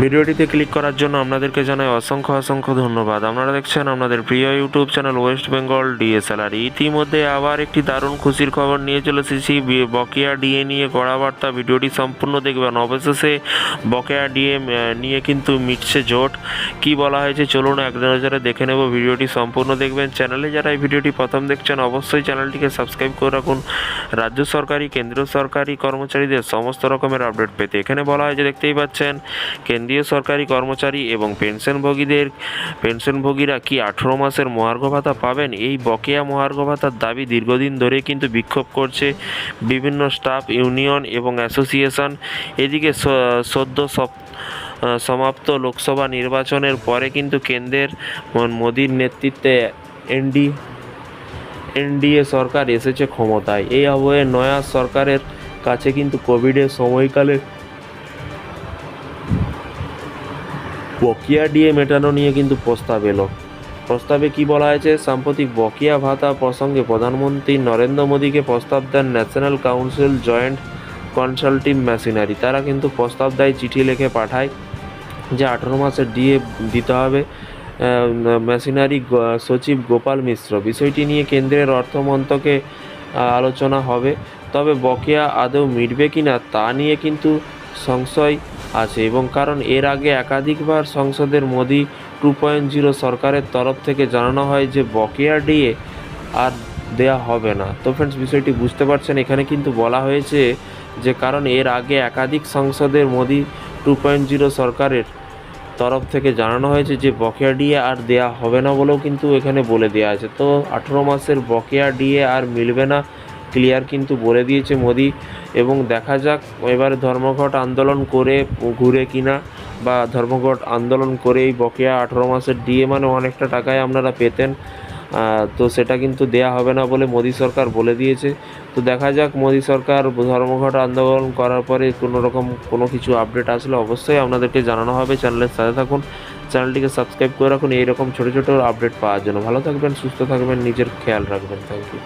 ভিডিওটিতে ক্লিক করার জন্য আপনাদেরকে জানাই অসংখ্য ধন্যবাদ। আপনারা দেখছেন আপনাদের প্রিয় YouTube channel West Bengal DSLR. ইতিমধ্যে আবার একটি দারুণ খুশির খবর নিয়ে চলে এসেছি বকেয়া ডিএ নিয়ে কড়া বার্তা। ভিডিওটি সম্পূর্ণ দেখবেন। অবশেষে বকেয়া ডিএ নিয়ে কিন্তু মিটছে জোট। কি বলা হয়েছে চলুন এক নজরে দেখে নেব। ভিডিওটি সম্পূর্ণ দেখবেন। চ্যানেলে যারা এই ভিডিওটি প্রথম দেখছেন অবশ্যই চ্যানেলটিকে সাবস্ক্রাইব করে রাখুন রাজ্য সরকারি কেন্দ্রীয় সরকারি কর্মচারীদের সমস্ত রকমের আপডেট পেতে। এখানে বলা হয়েছে, দেখতেই পাচ্ছেন, কেন্দ্রীয় সরকারি কর্মচারী এবং পেনশনভোগীরা কি 18 মাসের মহার্ঘ ভাতা পাবেন? এই বকেয়া মহার্ঘ ভাতার দাবি দীর্ঘদিন ধরে কিন্তু বিক্ষোভ করছে বিভিন্ন স্টাফ ইউনিয়ন এবং অ্যাসোসিয়েশন। এদিকে সদ্য সমাপ্ত লোকসভা নির্বাচনের পরে কিন্তু কেন্দ্রের মোদির নেতৃত্বে এনডিএ সরকার এসেছে ক্ষমতায়। এই আবহে নয়া সরকারের কাছে কিন্তু কোভিডের সময়কালে বকেয়া ডিএ মেটানো নিয়ে কিন্তু প্রস্তাব এলো। প্রস্তাবে কি বলা হয়েছে? সাম্প্রতিক বকেয়া ভাতা প্রসঙ্গে প্রধানমন্ত্রী নরেন্দ্র মোদীকে প্রস্তাব দেন national council joint consultative machinery. তারা কিন্তু প্রস্তাব দেয়, চিঠি লিখে পাঠায় যে 18 মাসের ডিএ দিতে হবে। মেশিনারি সচিব গোপাল মিশ্র বিষয়টি নিয়ে কেন্দ্রের অর্থমন্ত্রকে আলোচনা হবে। তবে বকেয়া আদৌ মিটবে কিনা তা নিয়ে কিন্তু সংশয় আছে, এবং কারণ এর আগে একাধিকবার সংসদের মোদি 2.0 সরকারের তরফ থেকে জানানো হয় যে বকেয়া ডিএ আর দেয়া হবে না। তো ফ্রেন্ডস, বিষয়টি বুঝতে পারছেন, এখানে কিন্তু বলা হয়েছে যে কারণ এর আগে একাধিক সংসদের মোদি 2.0 সরকারের তরফ থেকে জানানো হয়েছে যে বকেয়া ডিএ আর দেয়া হবে না বলেও কিন্তু এখানে বলে দেওয়া আছে। তো 18 মাসের বকেয়া ডিএ আর মিলবে না, ক্লিয়ার কিন্তু বলে দিয়েছে মোদি। এবং দেখা যাক এবারে ধর্মঘট আন্দোলন করে ঘুরে কিনা, বা ধর্মঘট আন্দোলন করে এই বকেয়া 18 মাসের ডিএ মানে অনেকটা টাকায় আপনারা পেতেন, তো সেটা কিন্তু দেয়া হবে না বলে মোদি সরকার বলে দিয়েছে। তো দেখা যাক মোদি সরকার ধর্মঘট আন্দোলন করার পরে কোনো কিছু আপডেট আসলে অবশ্যই আপনাদেরকে জানানো হবে। চ্যানেলের সাথে থাকুন, চ্যানেলটিকে সাবস্ক্রাইব করে রাখুন এইরকম ছোটো আপডেট পাওয়ার জন্য। ভালো থাকবেন, সুস্থ থাকবেন, নিজের খেয়াল রাখবেন। Thank you.